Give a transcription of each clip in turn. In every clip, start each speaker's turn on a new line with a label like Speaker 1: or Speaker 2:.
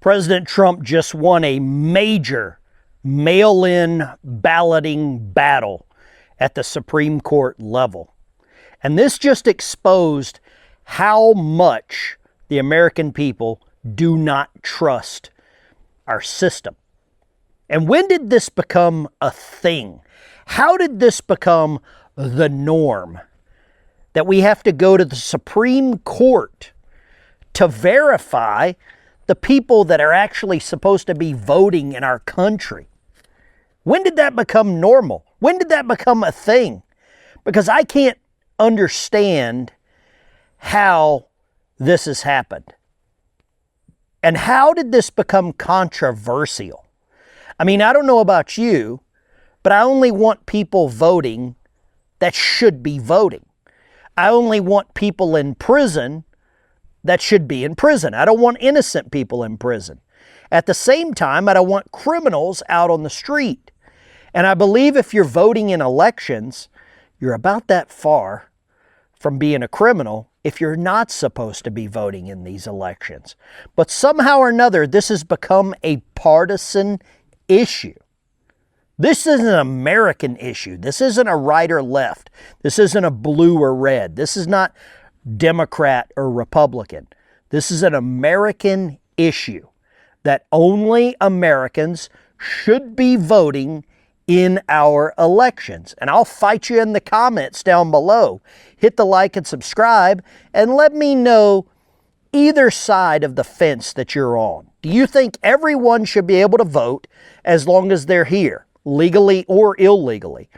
Speaker 1: President Trump just won a major mail-in balloting battle at the Supreme Court level. And this just exposed how much the American people do not trust our system. And when did this become a thing? How did this become the norm? That we have to go to the Supreme Court to verify the people that are actually supposed to be voting in our country. When did that become normal? When did that become a thing? Because I can't understand how this has happened. And how did this become controversial? I mean, I don't know about you, but I only want people voting that should be voting. I only want people in prison that should be in prison. I don't want innocent people in prison. At the same time, I don't want criminals out on the street. And I believe if you're voting in elections, you're about that far from being a criminal if you're not supposed to be voting in these elections. But somehow or another, this has become a partisan issue. This is an American issue. This isn't a right or left. This isn't a blue or red. This is not Democrat or Republican. This is an American issue that only Americans should be voting in our elections. And I'll fight you in the comments down below. Hit the like and subscribe and let me know either side of the fence that you're on. Do you think everyone should be able to vote as long as they're here, legally or illegally?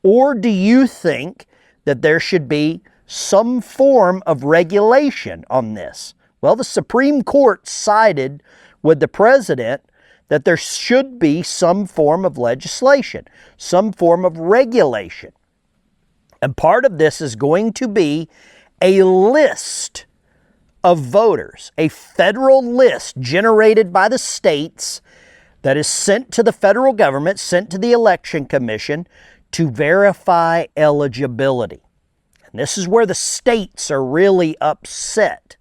Speaker 1: Or do you think that there should be some form of regulation on this? Well, the Supreme Court sided with the president that there should be some form of legislation, some form of regulation. And part of this is going to be a list of voters, a federal list generated by the states that is sent to the federal government, sent to the Election Commission to verify eligibility. And this is where the states are really upset,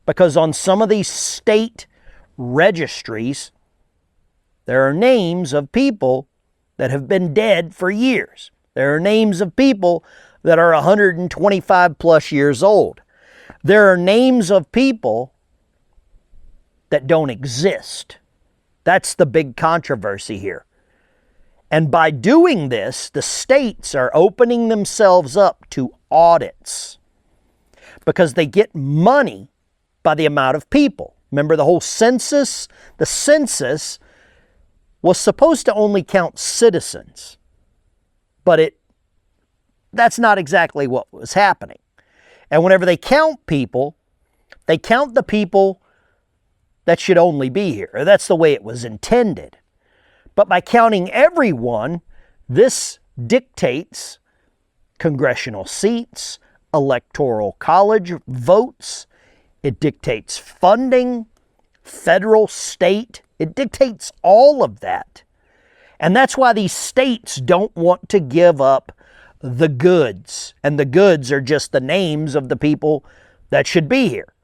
Speaker 1: because on some of these state registries, there are names of people that have been dead for years. There are names of people that are 125 plus years old. There are names of people that don't exist. That's the big controversy here. And by doing this, the states are opening themselves up to audits because they get money by the amount of people. Remember the whole census? The census was supposed to only count citizens, but that's not exactly what was happening. And whenever they count people, they count the people that should only be here. That's the way it was intended. But by counting everyone, this dictates congressional seats, electoral college votes. It dictates funding, federal, state. It dictates all of that. And that's why these states don't want to give up the goods. And the goods are just the names of the people that should be here.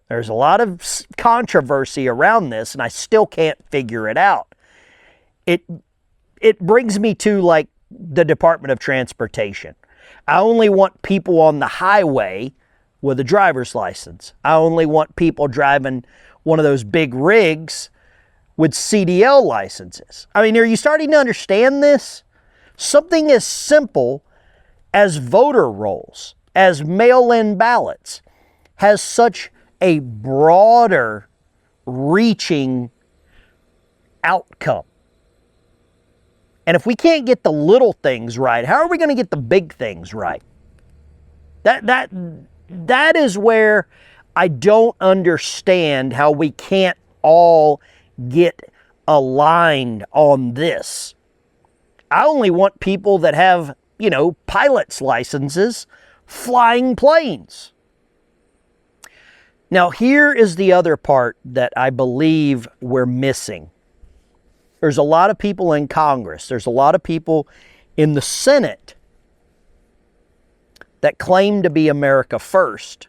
Speaker 1: There's a lot of controversy around this, and I still can't figure it out. It brings me to like the Department of Transportation. I only want people on the highway with a driver's license. I only want people driving one of those big rigs with CDL licenses. I mean, are you starting to understand this? Something as simple as voter rolls, as mail-in ballots, has such a broader reaching outcome. And if we can't get the little things right, how are we going to get the big things right? That is where I don't understand how we can't all get aligned on this. I only want people that have, pilot's licenses flying planes. Now, here is the other part that I believe we're missing. There's a lot of people in Congress. There's a lot of people in the Senate that claim to be America first,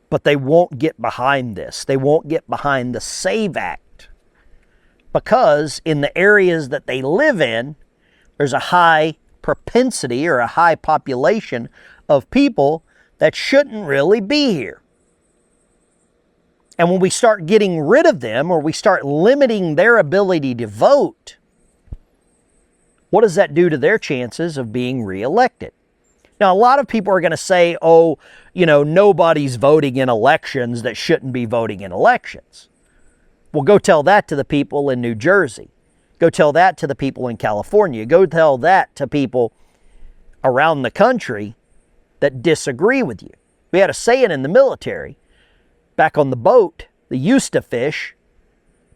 Speaker 1: But they won't get behind this. They won't get behind the SAVE Act because in the areas that they live in, there's a high propensity or a high population of people that shouldn't really be here. And when we start getting rid of them or we start limiting their ability to vote, what does that do to their chances of being reelected? Now, a lot of people are going to say, oh, nobody's voting in elections that shouldn't be voting in elections. Well, go tell that to the people in New Jersey. Go tell that to the people in California. Go tell that to people around the country that disagree with you. We had a saying in the military, back on the boat, they used to fish,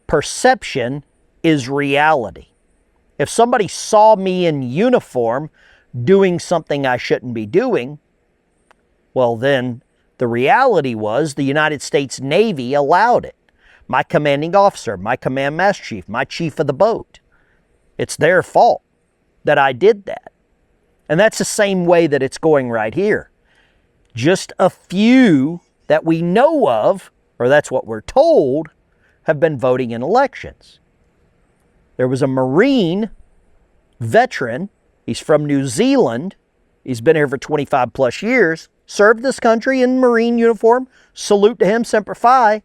Speaker 1: perception is reality. If somebody saw me in uniform doing something I shouldn't be doing, well then the reality was the United States Navy allowed it. My commanding officer, my command master chief, my chief of the boat. It's their fault that I did that. And that's the same way that it's going right here. Just a few that we know of, or that's what we're told, have been voting in elections. There was a Marine veteran. He's from New Zealand. He's been here for 25 plus years. Served this country in Marine uniform. Salute to him, Semper Fi.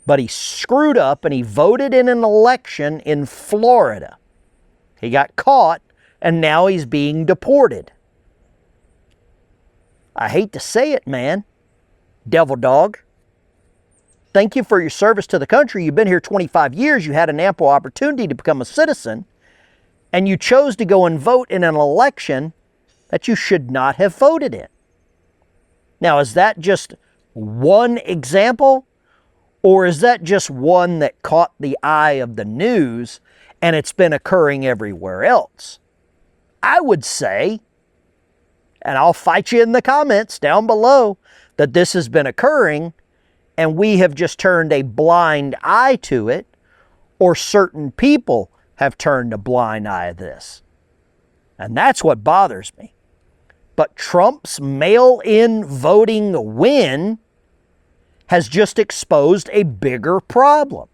Speaker 1: But he screwed up and he voted in an election in Florida. He got caught and now he's being deported. I hate to say it, man. Devil dog. Thank you for your service to the country. You've been here 25 years. You had an ample opportunity to become a citizen. And you chose to go and vote in an election that you should not have voted in. Now, is that just one example? Or is that just one that caught the eye of the news and it's been occurring everywhere else? I would say, and I'll fight you in the comments down below, that this has been occurring and we have just turned a blind eye to it, or certain people have turned a blind eye to this. And that's what bothers me. But Trump's mail-in voting win has just exposed a bigger problem.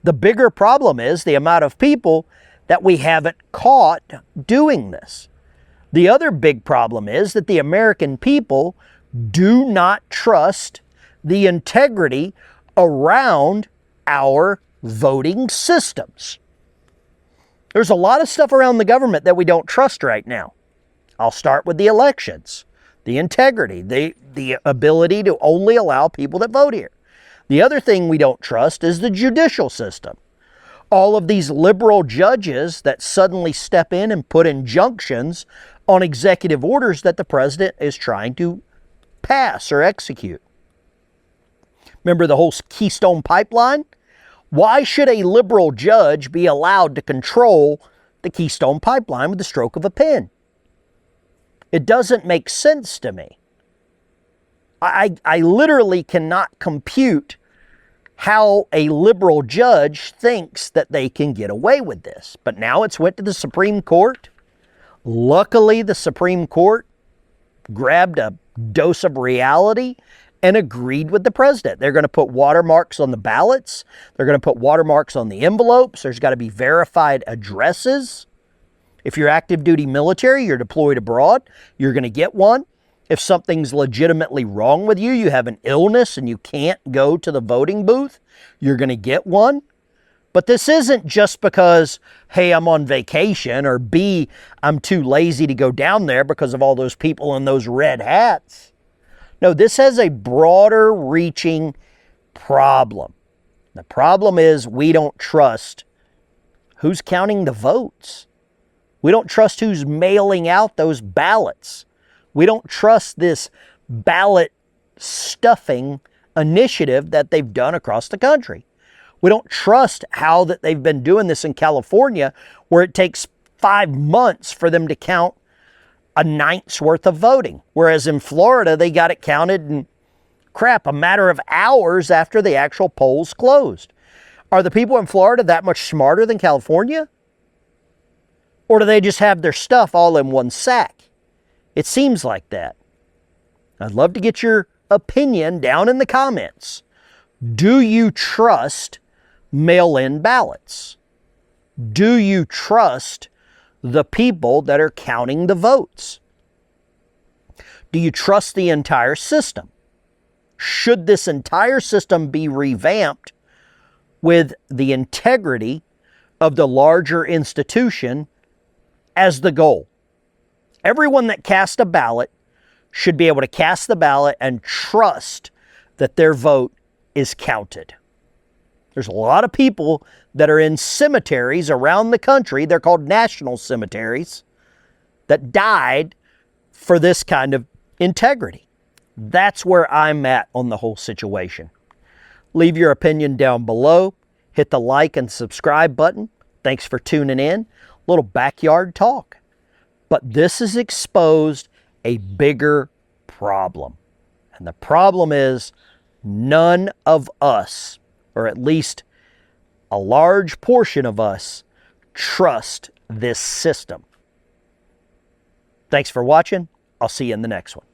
Speaker 1: The bigger problem is the amount of people that we haven't caught doing this. The other big problem is that the American people do not trust the integrity around our voting systems. There's a lot of stuff around the government that we don't trust right now. I'll start with the elections, the integrity, the ability to only allow people that vote here. The other thing we don't trust is the judicial system. All of these liberal judges that suddenly step in and put injunctions on executive orders that the president is trying to pass or execute. Remember the whole Keystone Pipeline? Why should a liberal judge be allowed to control the Keystone Pipeline with the stroke of a pen? It doesn't make sense to me. I literally cannot compute how a liberal judge thinks that they can get away with this. But now it's went to the Supreme Court. Luckily, the Supreme Court grabbed a dose of reality and agreed with the president. They're going to put watermarks on the ballots. They're going to put watermarks on the envelopes. There's got to be verified addresses. If you're active duty military, you're deployed abroad, you're going to get one. If something's legitimately wrong with you, you have an illness and you can't go to the voting booth, you're going to get one. But this isn't just because, hey, I'm on vacation, or B, I'm too lazy to go down there because of all those people in those red hats. No, this has a broader reaching problem. The problem is we don't trust who's counting the votes. We don't trust who's mailing out those ballots. We don't trust this ballot stuffing initiative that they've done across the country. We don't trust how that they've been doing this in California, where it takes 5 months for them to count a night's worth of voting. Whereas in Florida, they got it counted in a matter of hours after the actual polls closed. Are the people in Florida that much smarter than California? Or do they just have their stuff all in one sack? It seems like that. I'd love to get your opinion down in the comments. Do you trust mail-in ballots? Do you trust the people that are counting the votes? Do you trust the entire system? Should this entire system be revamped with the integrity of the larger institution as the goal? Everyone that casts a ballot should be able to cast the ballot and trust that their vote is counted. There's a lot of people that are in cemeteries around the country, they're called national cemeteries, that died for this kind of integrity. That's where I'm at on the whole situation. Leave your opinion down below. Hit the like and subscribe button. Thanks for tuning in. A little backyard talk. But this has exposed a bigger problem. And the problem is none of us, or at least a large portion of us, trust this system. Thanks for watching. I'll see you in the next one.